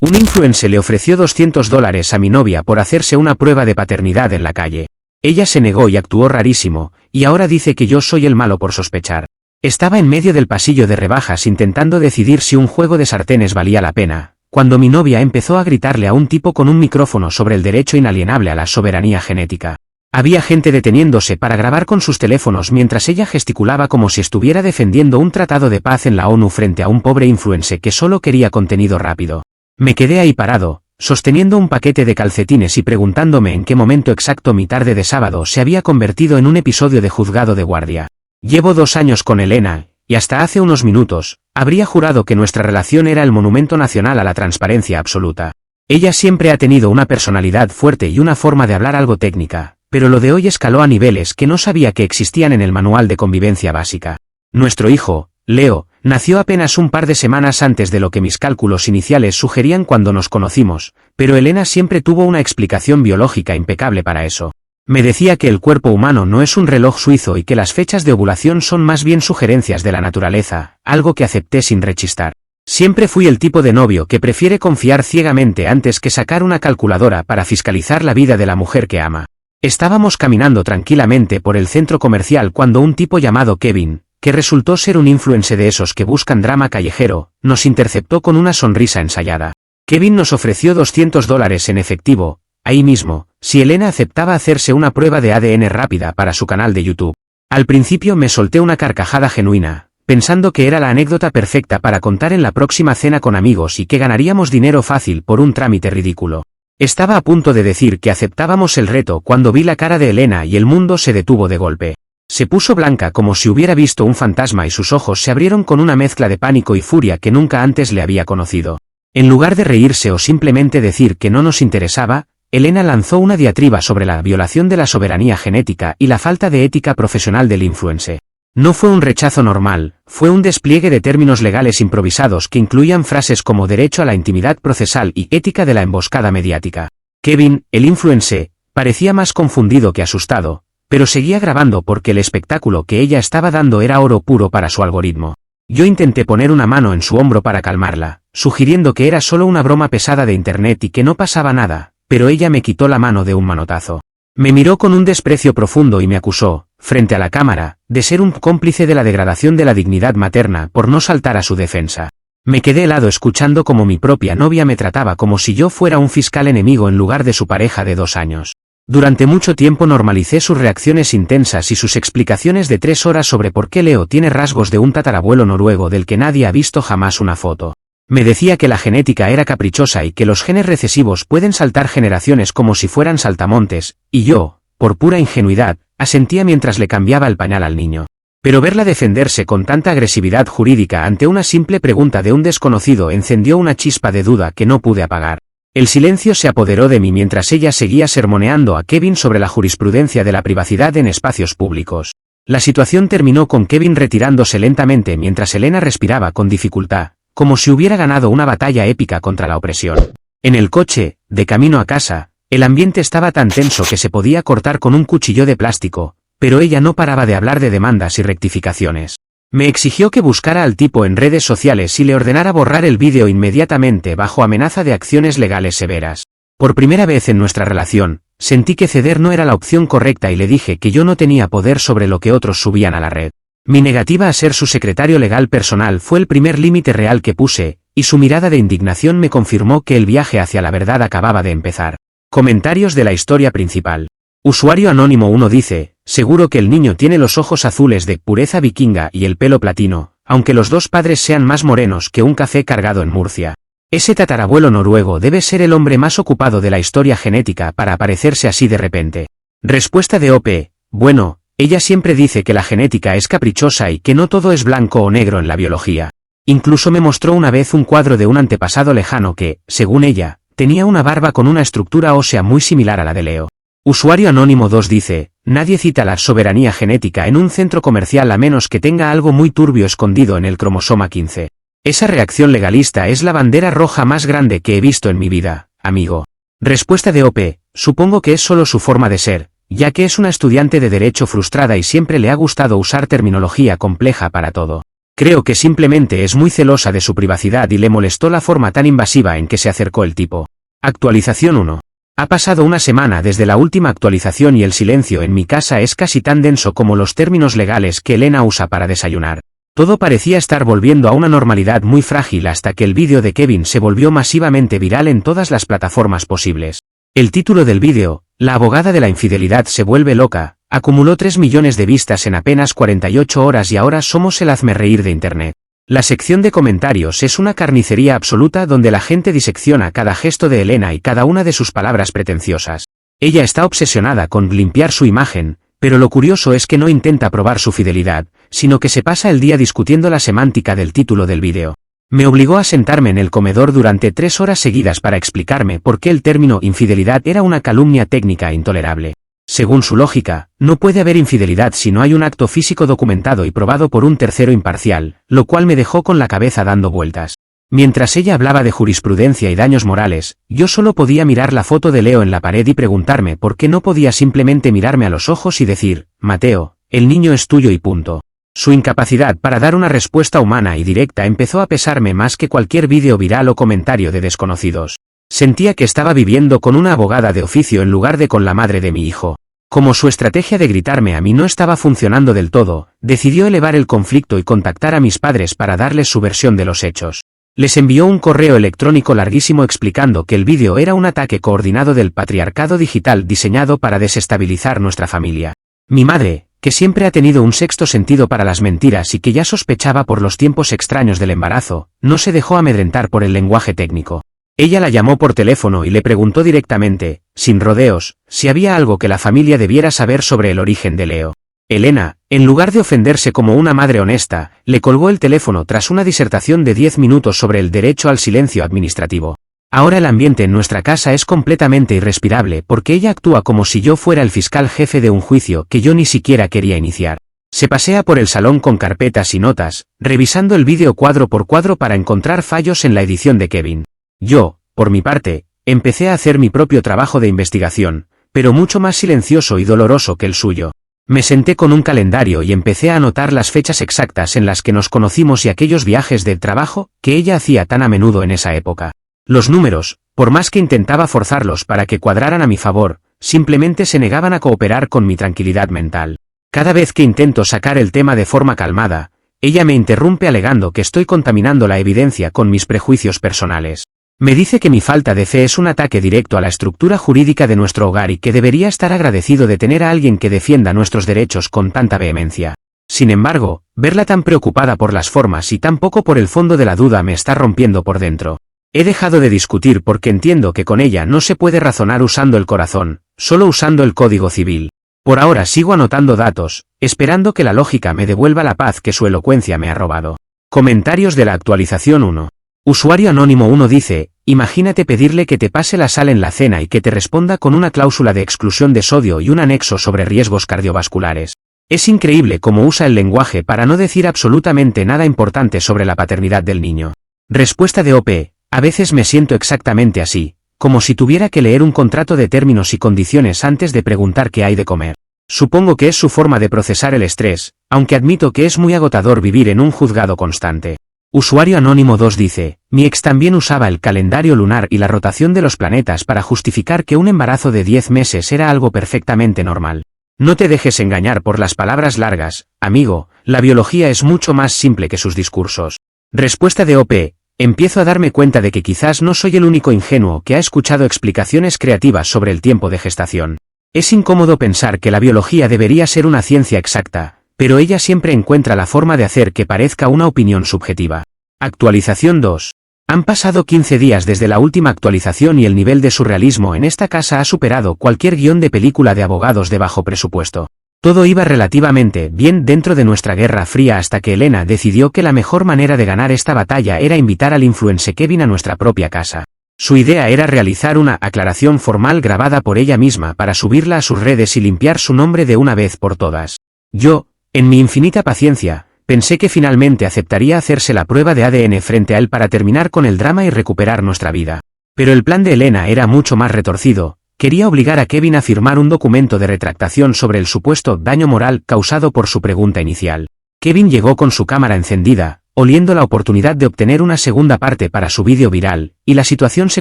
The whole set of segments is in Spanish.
Un influencer le ofreció $200 a mi novia por hacerse una prueba de paternidad en la calle. Ella se negó y actuó rarísimo, y ahora dice que yo soy el malo por sospechar. Estaba en medio del pasillo de rebajas intentando decidir si un juego de sartenes valía la pena, cuando mi novia empezó a gritarle a un tipo con un micrófono sobre el derecho inalienable a la soberanía genética. Había gente deteniéndose para grabar con sus teléfonos mientras ella gesticulaba como si estuviera defendiendo un tratado de paz en la ONU frente a un pobre influencer que solo quería contenido rápido. Me quedé ahí parado, sosteniendo un paquete de calcetines y preguntándome en qué momento exacto mi tarde de sábado se había convertido en un episodio de Juzgado de Guardia. Llevo 2 años con Elena, y hasta hace unos minutos, habría jurado que nuestra relación era el monumento nacional a la transparencia absoluta. Ella siempre ha tenido una personalidad fuerte y una forma de hablar algo técnica, pero lo de hoy escaló a niveles que no sabía que existían en el manual de convivencia básica. Nuestro hijo, Leo, nació apenas un par de semanas antes de lo que mis cálculos iniciales sugerían cuando nos conocimos, pero Elena siempre tuvo una explicación biológica impecable para eso. Me decía que el cuerpo humano no es un reloj suizo y que las fechas de ovulación son más bien sugerencias de la naturaleza, algo que acepté sin rechistar. Siempre fui el tipo de novio que prefiere confiar ciegamente antes que sacar una calculadora para fiscalizar la vida de la mujer que ama. Estábamos caminando tranquilamente por el centro comercial cuando un tipo llamado Kevin, que resultó ser un influencer de esos que buscan drama callejero, nos interceptó con una sonrisa ensayada. Kevin nos ofreció $200 en efectivo, ahí mismo, si Elena aceptaba hacerse una prueba de ADN rápida para su canal de YouTube. Al principio me solté una carcajada genuina, pensando que era la anécdota perfecta para contar en la próxima cena con amigos y que ganaríamos dinero fácil por un trámite ridículo. Estaba a punto de decir que aceptábamos el reto cuando vi la cara de Elena y el mundo se detuvo de golpe. Se puso blanca como si hubiera visto un fantasma y sus ojos se abrieron con una mezcla de pánico y furia que nunca antes le había conocido. En lugar de reírse o simplemente decir que no nos interesaba, Elena lanzó una diatriba sobre la violación de la soberanía genética y la falta de ética profesional del influencer. No fue un rechazo normal, fue un despliegue de términos legales improvisados que incluían frases como derecho a la intimidad procesal y ética de la emboscada mediática. Kevin, el influencer, parecía más confundido que asustado, pero seguía grabando porque el espectáculo que ella estaba dando era oro puro para su algoritmo. Yo intenté poner una mano en su hombro para calmarla, sugiriendo que era solo una broma pesada de internet y que no pasaba nada, pero ella me quitó la mano de un manotazo. Me miró con un desprecio profundo y me acusó, frente a la cámara, de ser un cómplice de la degradación de la dignidad materna por no saltar a su defensa. Me quedé helado escuchando cómo mi propia novia me trataba como si yo fuera un fiscal enemigo en lugar de su pareja de 2 años. Durante mucho tiempo normalicé sus reacciones intensas y sus explicaciones de 3 horas sobre por qué Leo tiene rasgos de un tatarabuelo noruego del que nadie ha visto jamás una foto. Me decía que la genética era caprichosa y que los genes recesivos pueden saltar generaciones como si fueran saltamontes, y yo, por pura ingenuidad, asentía mientras le cambiaba el pañal al niño. Pero verla defenderse con tanta agresividad jurídica ante una simple pregunta de un desconocido encendió una chispa de duda que no pude apagar. El silencio se apoderó de mí mientras ella seguía sermoneando a Kevin sobre la jurisprudencia de la privacidad en espacios públicos. La situación terminó con Kevin retirándose lentamente mientras Elena respiraba con dificultad, como si hubiera ganado una batalla épica contra la opresión. En el coche, de camino a casa, el ambiente estaba tan tenso que se podía cortar con un cuchillo de plástico, pero ella no paraba de hablar de demandas y rectificaciones. Me exigió que buscara al tipo en redes sociales y le ordenara borrar el vídeo inmediatamente bajo amenaza de acciones legales severas. Por primera vez en nuestra relación, sentí que ceder no era la opción correcta y le dije que yo no tenía poder sobre lo que otros subían a la red. Mi negativa a ser su secretario legal personal fue el primer límite real que puse, y su mirada de indignación me confirmó que el viaje hacia la verdad acababa de empezar. Comentarios de la historia principal. Usuario Anónimo 1 dice, seguro que el niño tiene los ojos azules de pureza vikinga y el pelo platino, aunque los 2 padres sean más morenos que un café cargado en Murcia. Ese tatarabuelo noruego debe ser el hombre más ocupado de la historia genética para aparecerse así de repente. Respuesta de OP, bueno, ella siempre dice que la genética es caprichosa y que no todo es blanco o negro en la biología. Incluso me mostró una vez un cuadro de un antepasado lejano que, según ella, tenía una barba con una estructura ósea muy similar a la de Leo. Usuario Anónimo 2 dice, nadie cita la soberanía genética en un centro comercial a menos que tenga algo muy turbio escondido en el cromosoma 15. Esa reacción legalista es la bandera roja más grande que he visto en mi vida, amigo. Respuesta de OP, supongo que es solo su forma de ser, ya que es una estudiante de derecho frustrada y siempre le ha gustado usar terminología compleja para todo. Creo que simplemente es muy celosa de su privacidad y le molestó la forma tan invasiva en que se acercó el tipo. Actualización 1. Ha pasado una semana desde la última actualización y el silencio en mi casa es casi tan denso como los términos legales que Elena usa para desayunar. Todo parecía estar volviendo a una normalidad muy frágil hasta que el vídeo de Kevin se volvió masivamente viral en todas las plataformas posibles. El título del vídeo, La abogada de la infidelidad se vuelve loca, acumuló 3 millones de vistas en apenas 48 horas y ahora somos el hazmerreír de Internet. La sección de comentarios es una carnicería absoluta donde la gente disecciona cada gesto de Elena y cada una de sus palabras pretenciosas. Ella está obsesionada con limpiar su imagen, pero lo curioso es que no intenta probar su fidelidad, sino que se pasa el día discutiendo la semántica del título del vídeo. Me obligó a sentarme en el comedor durante 3 horas seguidas para explicarme por qué el término infidelidad era una calumnia técnica intolerable. Según su lógica, no puede haber infidelidad si no hay un acto físico documentado y probado por un tercero imparcial, lo cual me dejó con la cabeza dando vueltas. Mientras ella hablaba de jurisprudencia y daños morales, yo solo podía mirar la foto de Leo en la pared y preguntarme por qué no podía simplemente mirarme a los ojos y decir, Mateo, el niño es tuyo y punto. Su incapacidad para dar una respuesta humana y directa empezó a pesarme más que cualquier vídeo viral o comentario de desconocidos. Sentía que estaba viviendo con una abogada de oficio en lugar de con la madre de mi hijo. Como su estrategia de gritarme a mí no estaba funcionando del todo, decidió elevar el conflicto y contactar a mis padres para darles su versión de los hechos. Les envió un correo electrónico larguísimo explicando que el vídeo era un ataque coordinado del patriarcado digital diseñado para desestabilizar nuestra familia. Mi madre, que siempre ha tenido un sexto sentido para las mentiras y que ya sospechaba por los tiempos extraños del embarazo, no se dejó amedrentar por el lenguaje técnico. Ella la llamó por teléfono y le preguntó directamente, sin rodeos, si había algo que la familia debiera saber sobre el origen de Leo. Elena, en lugar de ofenderse como una madre honesta, le colgó el teléfono tras una disertación de 10 minutos sobre el derecho al silencio administrativo. Ahora el ambiente en nuestra casa es completamente irrespirable porque ella actúa como si yo fuera el fiscal jefe de un juicio que yo ni siquiera quería iniciar. Se pasea por el salón con carpetas y notas, revisando el vídeo cuadro por cuadro para encontrar fallos en la edición de Kevin. Yo, por mi parte, empecé a hacer mi propio trabajo de investigación, pero mucho más silencioso y doloroso que el suyo. Me senté con un calendario y empecé a anotar las fechas exactas en las que nos conocimos y aquellos viajes de trabajo que ella hacía tan a menudo en esa época. Los números, por más que intentaba forzarlos para que cuadraran a mi favor, simplemente se negaban a cooperar con mi tranquilidad mental. Cada vez que intento sacar el tema de forma calmada, ella me interrumpe alegando que estoy contaminando la evidencia con mis prejuicios personales. Me dice que mi falta de fe es un ataque directo a la estructura jurídica de nuestro hogar y que debería estar agradecido de tener a alguien que defienda nuestros derechos con tanta vehemencia. Sin embargo, verla tan preocupada por las formas y tan poco por el fondo de la duda me está rompiendo por dentro. He dejado de discutir porque entiendo que con ella no se puede razonar usando el corazón, solo usando el código civil. Por ahora sigo anotando datos, esperando que la lógica me devuelva la paz que su elocuencia me ha robado. Comentarios de la actualización 1. Usuario anónimo 1 dice, imagínate pedirle que te pase la sal en la cena y que te responda con una cláusula de exclusión de sodio y un anexo sobre riesgos cardiovasculares. Es increíble cómo usa el lenguaje para no decir absolutamente nada importante sobre la paternidad del niño. Respuesta de OP, a veces me siento exactamente así, como si tuviera que leer un contrato de términos y condiciones antes de preguntar qué hay de comer. Supongo que es su forma de procesar el estrés, aunque admito que es muy agotador vivir en un juzgado constante. Usuario anónimo 2 dice, mi ex también usaba el calendario lunar y la rotación de los planetas para justificar que un embarazo de 10 meses era algo perfectamente normal. No te dejes engañar por las palabras largas, amigo, la biología es mucho más simple que sus discursos. Respuesta de OP, empiezo a darme cuenta de que quizás no soy el único ingenuo que ha escuchado explicaciones creativas sobre el tiempo de gestación. Es incómodo pensar que la biología debería ser una ciencia exacta, pero ella siempre encuentra la forma de hacer que parezca una opinión subjetiva. Actualización 2. Han pasado 15 días desde la última actualización y el nivel de surrealismo en esta casa ha superado cualquier guión de película de abogados de bajo presupuesto. Todo iba relativamente bien dentro de nuestra Guerra Fría hasta que Elena decidió que la mejor manera de ganar esta batalla era invitar al influencer Kevin a nuestra propia casa. Su idea era realizar una aclaración formal grabada por ella misma para subirla a sus redes y limpiar su nombre de una vez por todas. Yo, en mi infinita paciencia, pensé que finalmente aceptaría hacerse la prueba de ADN frente a él para terminar con el drama y recuperar nuestra vida. Pero el plan de Elena era mucho más retorcido, quería obligar a Kevin a firmar un documento de retractación sobre el supuesto daño moral causado por su pregunta inicial. Kevin llegó con su cámara encendida, oliendo la oportunidad de obtener una segunda parte para su vídeo viral, y la situación se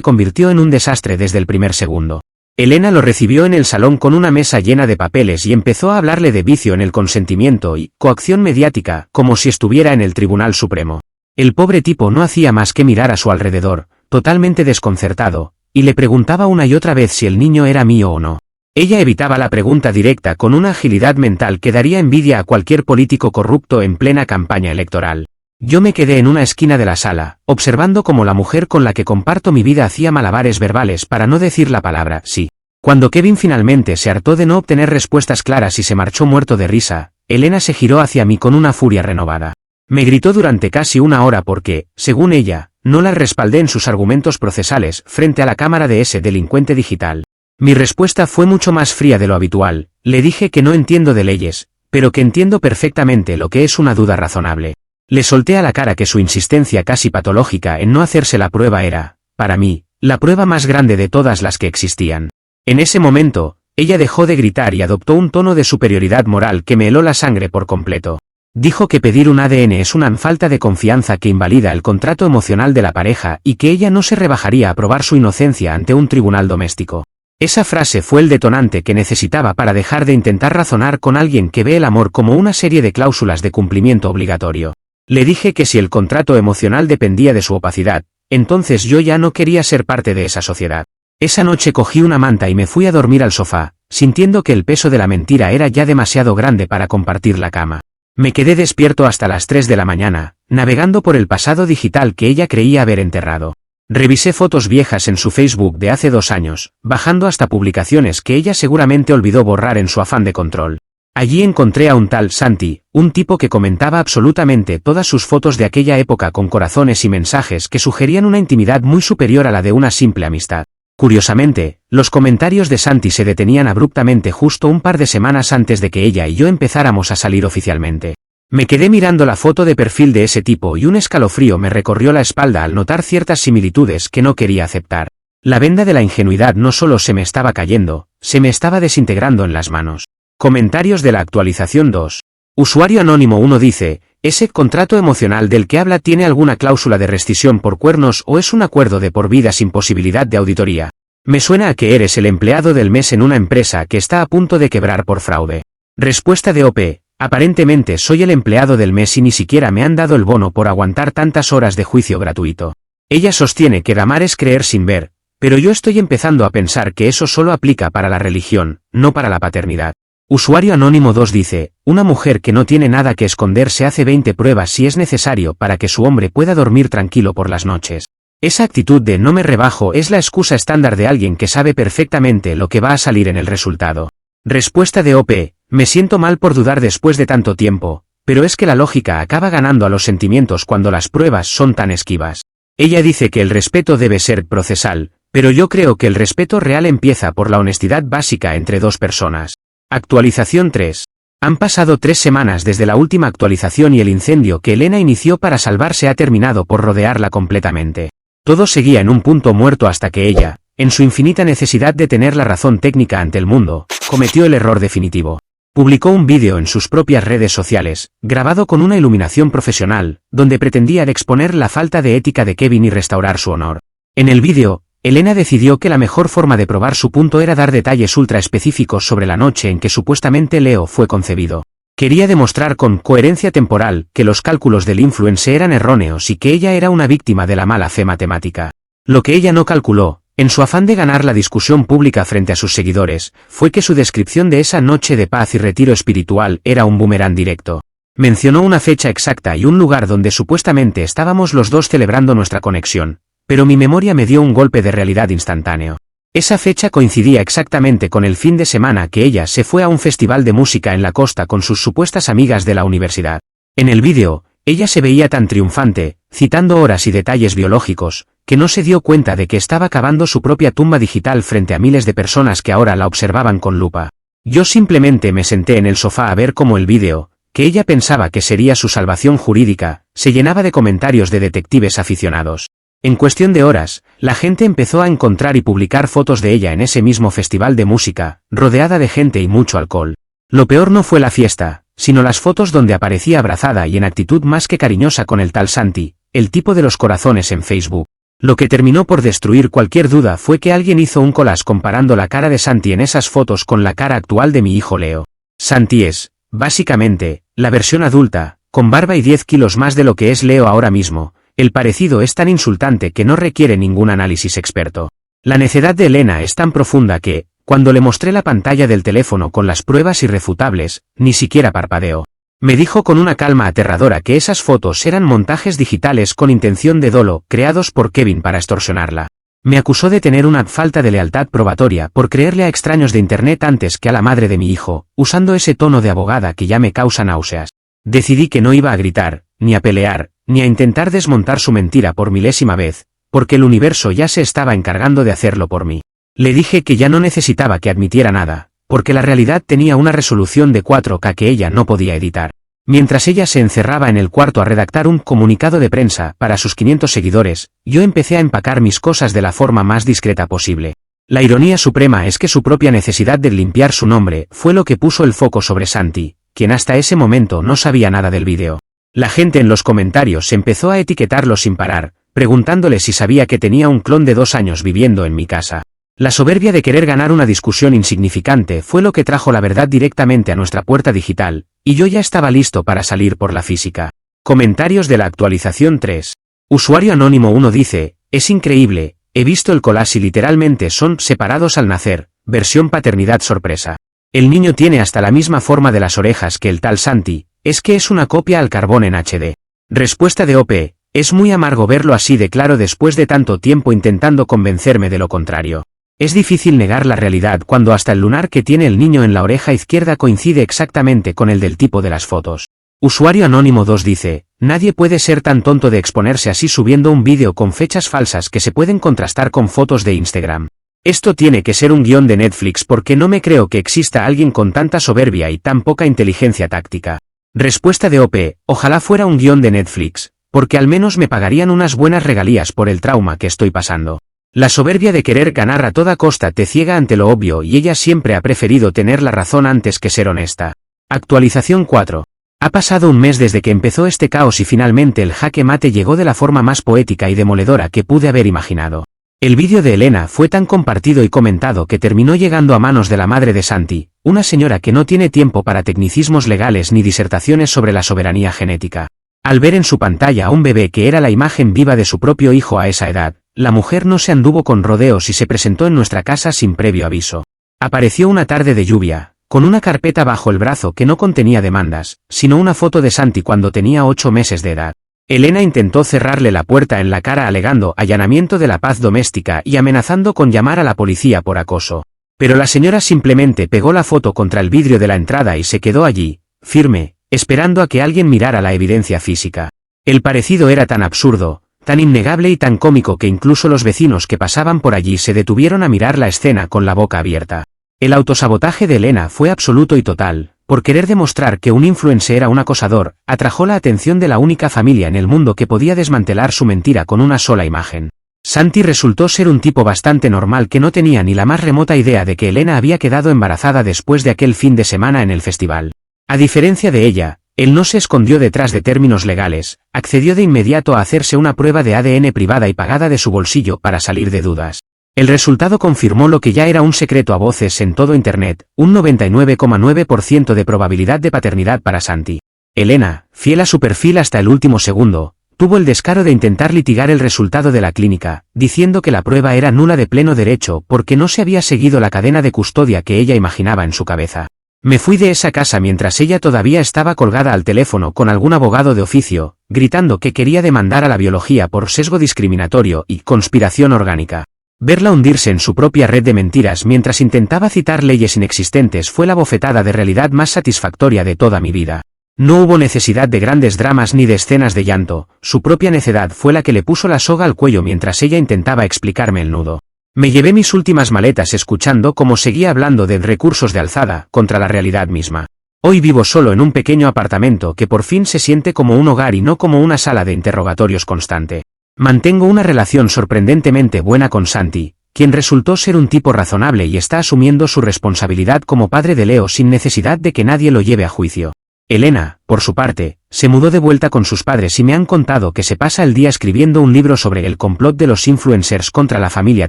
convirtió en un desastre desde el primer segundo. Elena lo recibió en el salón con una mesa llena de papeles y empezó a hablarle de vicio en el consentimiento y coacción mediática, como si estuviera en el Tribunal Supremo. El pobre tipo no hacía más que mirar a su alrededor, totalmente desconcertado, y le preguntaba una y otra vez si el niño era mío o no. Ella evitaba la pregunta directa con una agilidad mental que daría envidia a cualquier político corrupto en plena campaña electoral. Yo me quedé en una esquina de la sala, observando cómo la mujer con la que comparto mi vida hacía malabares verbales para no decir la palabra sí. Cuando Kevin finalmente se hartó de no obtener respuestas claras y se marchó muerto de risa, Elena se giró hacia mí con una furia renovada. Me gritó durante casi una hora porque, según ella, no la respaldé en sus argumentos procesales frente a la cámara de ese delincuente digital. Mi respuesta fue mucho más fría de lo habitual. Le dije que no entiendo de leyes, pero que entiendo perfectamente lo que es una duda razonable. Le solté a la cara que su insistencia casi patológica en no hacerse la prueba era, para mí, la prueba más grande de todas las que existían. En ese momento, ella dejó de gritar y adoptó un tono de superioridad moral que me heló la sangre por completo. Dijo que pedir un ADN es una falta de confianza que invalida el contrato emocional de la pareja y que ella no se rebajaría a probar su inocencia ante un tribunal doméstico. Esa frase fue el detonante que necesitaba para dejar de intentar razonar con alguien que ve el amor como una serie de cláusulas de cumplimiento obligatorio. Le dije que si el contrato emocional dependía de su opacidad, entonces yo ya no quería ser parte de esa sociedad. Esa noche cogí una manta y me fui a dormir al sofá, sintiendo que el peso de la mentira era ya demasiado grande para compartir la cama. Me quedé despierto hasta las 3 de la mañana, navegando por el pasado digital que ella creía haber enterrado. Revisé fotos viejas en su Facebook de hace 2 años, bajando hasta publicaciones que ella seguramente olvidó borrar en su afán de control. Allí encontré a un tal Santi, un tipo que comentaba absolutamente todas sus fotos de aquella época con corazones y mensajes que sugerían una intimidad muy superior a la de una simple amistad. Curiosamente, los comentarios de Santi se detenían abruptamente justo un par de semanas antes de que ella y yo empezáramos a salir oficialmente. Me quedé mirando la foto de perfil de ese tipo y un escalofrío me recorrió la espalda al notar ciertas similitudes que no quería aceptar. La venda de la ingenuidad no solo se me estaba cayendo, se me estaba desintegrando en las manos. Comentarios de la actualización 2. Usuario anónimo 1 dice, ¿ese contrato emocional del que habla tiene alguna cláusula de rescisión por cuernos o es un acuerdo de por vida sin posibilidad de auditoría? Me suena a que eres el empleado del mes en una empresa que está a punto de quebrar por fraude. Respuesta de OP. Aparentemente soy el empleado del mes y ni siquiera me han dado el bono por aguantar tantas horas de juicio gratuito. Ella sostiene que amar es creer sin ver, pero yo estoy empezando a pensar que eso solo aplica para la religión, no para la paternidad. Usuario anónimo 2 dice, una mujer que no tiene nada que esconder se hace 20 pruebas si es necesario para que su hombre pueda dormir tranquilo por las noches. Esa actitud de no me rebajo es la excusa estándar de alguien que sabe perfectamente lo que va a salir en el resultado. Respuesta de OP, me siento mal por dudar después de tanto tiempo, pero es que la lógica acaba ganando a los sentimientos cuando las pruebas son tan esquivas. Ella dice que el respeto debe ser procesal, pero yo creo que el respeto real empieza por la honestidad básica entre dos personas. Actualización 3. Han pasado 3 semanas desde la última actualización y el incendio que Elena inició para salvarse ha terminado por rodearla completamente. Todo seguía en un punto muerto hasta que ella, en su infinita necesidad de tener la razón técnica ante el mundo, cometió el error definitivo. Publicó un vídeo en sus propias redes sociales, grabado con una iluminación profesional, donde pretendía exponer la falta de ética de Kevin y restaurar su honor. En el vídeo, Elena decidió que la mejor forma de probar su punto era dar detalles ultra específicos sobre la noche en que supuestamente Leo fue concebido. Quería demostrar con coherencia temporal que los cálculos del influencer eran erróneos y que ella era una víctima de la mala fe matemática. Lo que ella no calculó, en su afán de ganar la discusión pública frente a sus seguidores, fue que su descripción de esa noche de paz y retiro espiritual era un boomerang directo. Mencionó una fecha exacta y un lugar donde supuestamente estábamos los dos celebrando nuestra conexión, pero mi memoria me dio un golpe de realidad instantáneo. Esa fecha coincidía exactamente con el fin de semana que ella se fue a un festival de música en la costa con sus supuestas amigas de la universidad. En el vídeo, ella se veía tan triunfante, citando horas y detalles biológicos, que no se dio cuenta de que estaba cavando su propia tumba digital frente a miles de personas que ahora la observaban con lupa. Yo simplemente me senté en el sofá a ver cómo el vídeo, que ella pensaba que sería su salvación jurídica, se llenaba de comentarios de detectives aficionados. En cuestión de horas, la gente empezó a encontrar y publicar fotos de ella en ese mismo festival de música, rodeada de gente y mucho alcohol. Lo peor no fue la fiesta, sino las fotos donde aparecía abrazada y en actitud más que cariñosa con el tal Santi, el tipo de los corazones en Facebook. Lo que terminó por destruir cualquier duda fue que alguien hizo un collage comparando la cara de Santi en esas fotos con la cara actual de mi hijo Leo. Santi es, básicamente, la versión adulta, con barba y 10 kilos más de lo que es Leo ahora mismo. El parecido es tan insultante que no requiere ningún análisis experto. La necedad de Elena es tan profunda que, cuando le mostré la pantalla del teléfono con las pruebas irrefutables, ni siquiera parpadeó. Me dijo con una calma aterradora que esas fotos eran montajes digitales con intención de dolo, creados por Kevin para extorsionarla. Me acusó de tener una falta de lealtad probatoria por creerle a extraños de internet antes que a la madre de mi hijo, usando ese tono de abogada que ya me causa náuseas. Decidí que no iba a gritar, ni a pelear, ni a intentar desmontar su mentira por milésima vez, porque el universo ya se estaba encargando de hacerlo por mí. Le dije que ya no necesitaba que admitiera nada, porque la realidad tenía una resolución de 4K que ella no podía editar. Mientras ella se encerraba en el cuarto a redactar un comunicado de prensa para sus 500 seguidores, yo empecé a empacar mis cosas de la forma más discreta posible. La ironía suprema es que su propia necesidad de limpiar su nombre fue lo que puso el foco sobre Santi, quien hasta ese momento no sabía nada del vídeo. La gente en los comentarios empezó a etiquetarlo sin parar, preguntándole si sabía que tenía un clon de 2 años viviendo en mi casa. La soberbia de querer ganar una discusión insignificante fue lo que trajo la verdad directamente a nuestra puerta digital, y yo ya estaba listo para salir por la física. Comentarios de la actualización 3. Usuario anónimo 1 dice, es increíble, he visto el collage y literalmente son separados al nacer, versión paternidad sorpresa. El niño tiene hasta la misma forma de las orejas que el tal Santi, es que es una copia al carbón en HD. Respuesta de OP, es muy amargo verlo así de claro después de tanto tiempo intentando convencerme de lo contrario. Es difícil negar la realidad cuando hasta el lunar que tiene el niño en la oreja izquierda coincide exactamente con el del tipo de las fotos. Usuario anónimo 2 dice, nadie puede ser tan tonto de exponerse así subiendo un vídeo con fechas falsas que se pueden contrastar con fotos de Instagram. Esto tiene que ser un guión de Netflix porque no me creo que exista alguien con tanta soberbia y tan poca inteligencia táctica. Respuesta de OP, ojalá fuera un guión de Netflix, porque al menos me pagarían unas buenas regalías por el trauma que estoy pasando. La soberbia de querer ganar a toda costa te ciega ante lo obvio y ella siempre ha preferido tener la razón antes que ser honesta. Actualización 4. Ha pasado un mes desde que empezó este caos y finalmente el jaque mate llegó de la forma más poética y demoledora que pude haber imaginado. El vídeo de Elena fue tan compartido y comentado que terminó llegando a manos de la madre de Santi, una señora que no tiene tiempo para tecnicismos legales ni disertaciones sobre la soberanía genética. Al ver en su pantalla a un bebé que era la imagen viva de su propio hijo a esa edad, la mujer no se anduvo con rodeos y se presentó en nuestra casa sin previo aviso. Apareció una tarde de lluvia, con una carpeta bajo el brazo que no contenía demandas, sino una foto de Santi cuando tenía 8 meses de edad. Elena intentó cerrarle la puerta en la cara alegando allanamiento de la paz doméstica y amenazando con llamar a la policía por acoso. Pero la señora simplemente pegó la foto contra el vidrio de la entrada y se quedó allí, firme, esperando a que alguien mirara la evidencia física. El parecido era tan absurdo, tan innegable y tan cómico que incluso los vecinos que pasaban por allí se detuvieron a mirar la escena con la boca abierta. El autosabotaje de Elena fue absoluto y total. Por querer demostrar que un influencer era un acosador, atrajo la atención de la única familia en el mundo que podía desmantelar su mentira con una sola imagen. Santi resultó ser un tipo bastante normal que no tenía ni la más remota idea de que Elena había quedado embarazada después de aquel fin de semana en el festival. A diferencia de ella, él no se escondió detrás de términos legales, accedió de inmediato a hacerse una prueba de ADN privada y pagada de su bolsillo para salir de dudas. El resultado confirmó lo que ya era un secreto a voces en todo Internet, un 99,9% de probabilidad de paternidad para Santi. Elena, fiel a su perfil hasta el último segundo, tuvo el descaro de intentar litigar el resultado de la clínica, diciendo que la prueba era nula de pleno derecho porque no se había seguido la cadena de custodia que ella imaginaba en su cabeza. Me fui de esa casa mientras ella todavía estaba colgada al teléfono con algún abogado de oficio, gritando que quería demandar a la biología por sesgo discriminatorio y conspiración orgánica. Verla hundirse en su propia red de mentiras mientras intentaba citar leyes inexistentes fue la bofetada de realidad más satisfactoria de toda mi vida. No hubo necesidad de grandes dramas ni de escenas de llanto, su propia necedad fue la que le puso la soga al cuello mientras ella intentaba explicarme el nudo. Me llevé mis últimas maletas escuchando cómo seguía hablando de recursos de alzada contra la realidad misma. Hoy vivo solo en un pequeño apartamento que por fin se siente como un hogar y no como una sala de interrogatorios constante. Mantengo una relación sorprendentemente buena con Santi, quien resultó ser un tipo razonable y está asumiendo su responsabilidad como padre de Leo sin necesidad de que nadie lo lleve a juicio. Elena, por su parte, se mudó de vuelta con sus padres y me han contado que se pasa el día escribiendo un libro sobre el complot de los influencers contra la familia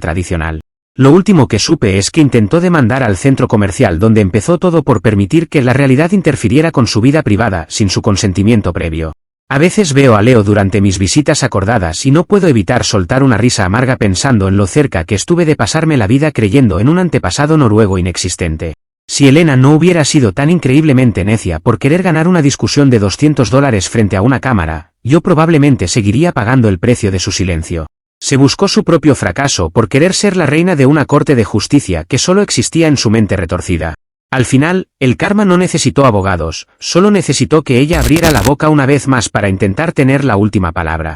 tradicional. Lo último que supe es que intentó demandar al centro comercial donde empezó todo por permitir que la realidad interfiriera con su vida privada sin su consentimiento previo. A veces veo a Leo durante mis visitas acordadas y no puedo evitar soltar una risa amarga pensando en lo cerca que estuve de pasarme la vida creyendo en un antepasado noruego inexistente. Si Elena no hubiera sido tan increíblemente necia por querer ganar una discusión de $200 frente a una cámara, yo probablemente seguiría pagando el precio de su silencio. Se buscó su propio fracaso por querer ser la reina de una corte de justicia que solo existía en su mente retorcida. Al final, el karma no necesitó abogados, solo necesitó que ella abriera la boca una vez más para intentar tener la última palabra.